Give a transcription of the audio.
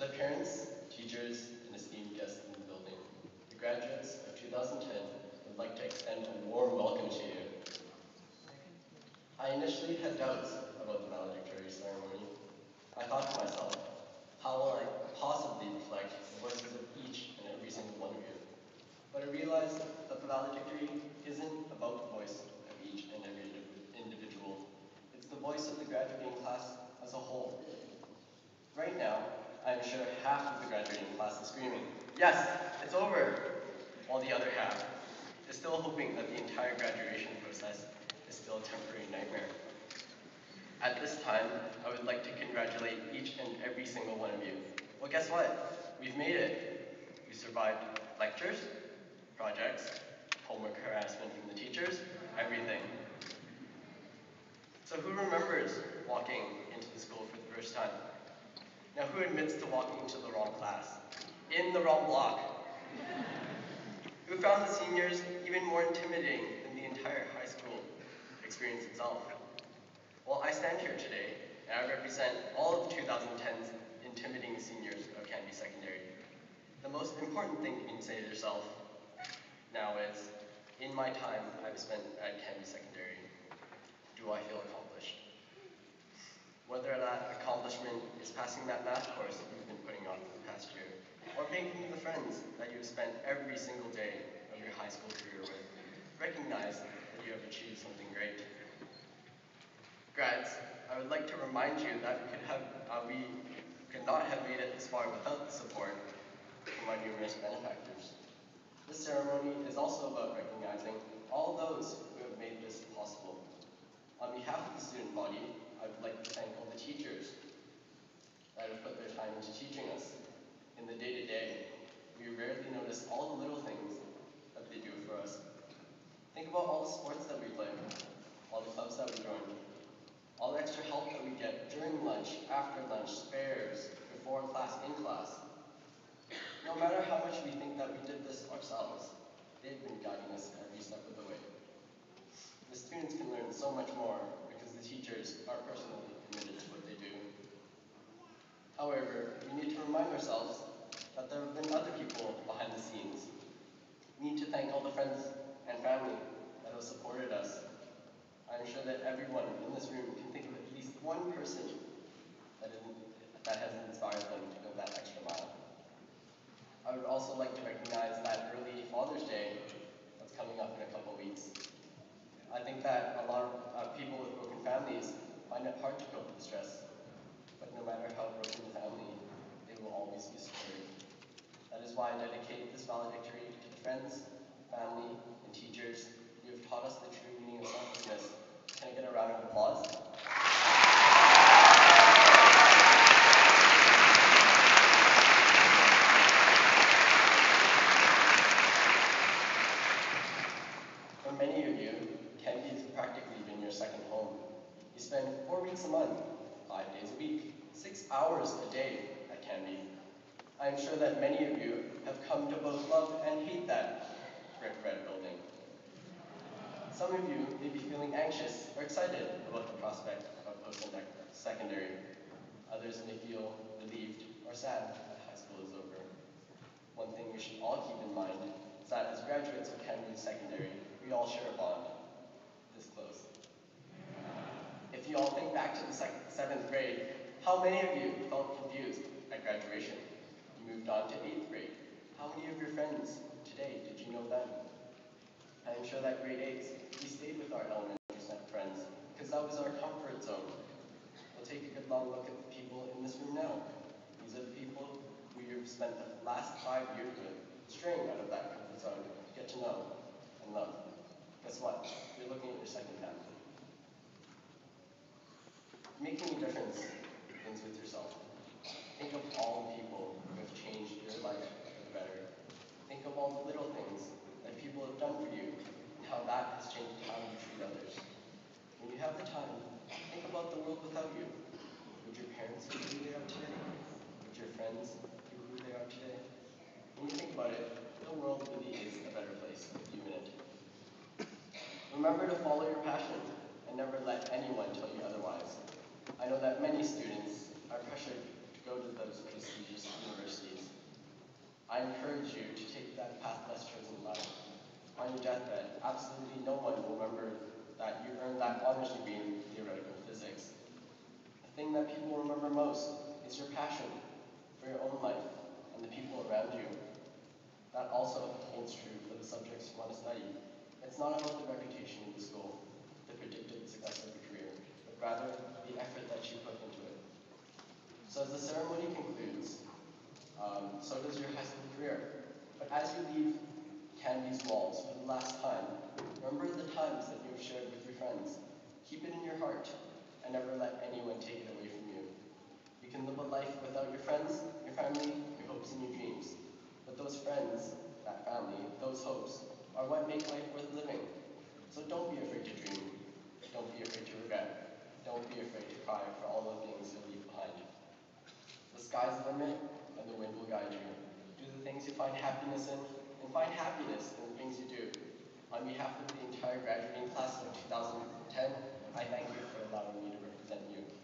the parents, teachers, and esteemed guests in the building, the graduates of 2010 would like to extend a warm welcome to you. I initially had doubts about the valedictory ceremony. I thought to myself, how will I possibly reflect the voices of each and every single one of you? But I realized that the valedictory isn't about the voice of each and every individual. It's the voice of the graduating class as a whole. Right now, I'm sure half of the graduating class is screaming, "Yes, it's over!" While the other half is still hoping that the entire graduation process is still a temporary nightmare. At this time, I would like to congratulate each and every single one of you. Well, guess what? We've made it. We survived lectures, projects, homework harassment from the teachers, everything. So who remembers walking into the school for the first time? Now who admits to walking into the wrong class? In the wrong block? Who found the seniors even more intimidating than the entire high school experience itself? Well, I stand here today, and I represent all of the 2010's intimidating seniors of Canby Secondary. The most important thing you can say to yourself now is, in my time I've spent at Canby Secondary, do I feel accomplished? Whether that accomplishment is passing that math course that you've been putting on for the past year, or making the friends that you've spent every single day of your high school career with, recognize that you have achieved something great. Grads, I would like to remind you that we could not have made it this far without the support from our numerous benefactors. This ceremony is also about recognizing all those who have made this possible. On behalf of the student body, I would like to thank all the teachers that have put their time into teaching us. In the day-to-day, we rarely notice all the little things that they do for us. Think about all the sports that we play, all the clubs that we join, all the extra help that we get during lunch, after lunch, spares, before class, in class. No matter how much we think that we did this ourselves, they've been guiding us every step of the way. The students can learn so much more because the teachers are personally committed to what they do. However, we need to remind ourselves that there have been other people behind the scenes. We need to thank all the friends and family that have supported us. I'm sure that everyone in this room can think of at least one person that has inspired them to go that extra mile. I would also like to recognize that early Father's Day that's coming up in a couple weeks. I think that a lot of people with broken families find it hard to cope with stress, but no matter how broken the family, they will always be supported. That is why I dedicate this valedictory to the friends, family, and teachers who have taught us the true meaning of selflessness. Can I get a round of applause? For many of you, Canby has practically been your second home. You spend 4 weeks a month, 5 days a week, 6 hours a day at Canby. I am sure that many of you have come to both love and hate that brick red building. Some of you may be feeling anxious or excited about the prospect of post-secondary. Others may feel relieved or sad that high school is over. One thing we should all keep in mind is that as graduates of Canby Secondary, we all share a bond this close. If you all think back to the 7th grade, how many of you felt confused at graduation? You moved on to 8th grade. How many of your friends today did you know then? I am sure that grade 8s, we stayed with our elementary friends because that was our comfort zone. We'll take a good long look at the people in this room now. These are the people who you've spent the last 5 years with, straying out of that comfort zone to get to know and love. Guess what? You're looking at your second family. Making a difference begins with yourself. Think of all the people who have changed your life for the better. Think of all the little things that people have done for you and how that has changed how you treat others. When you have the time, think about the world without you. Would your parents be who they are today? Would your friends be who they are today? When you think about it, the world really is a better place with you in it. Remember to follow your passion and never let anyone tell you otherwise. I know that many students are pressured to go go to those prestigious universities. I encourage you to take that path less chosen in life. On your deathbed, absolutely no one will remember that you earned that honors degree in theoretical physics. The thing that people remember most is your passion for your own life and the people around you. That also holds true for the subjects you want to study. It's not about the reputation of the school, the predicted success of your career, but rather the effort that you put into it. So as the ceremony concludes, so does your high school career. But as you leave Candy's walls for the last time, remember the times that you have shared with your friends. Keep it in your heart and never let anyone take it away from you. You can live a life without your friends, your family, your hopes and your dreams. But those friends, that family, those hopes, are what make life worth living. So don't be afraid to dream. Don't be afraid to regret. Don't be afraid to cry for all the things you'll leave behind. The sky's the limit, and the wind will guide you. Do the things you find happiness in, and find happiness in the things you do. On behalf of the entire graduating class of 2010, I thank you for allowing me to represent you.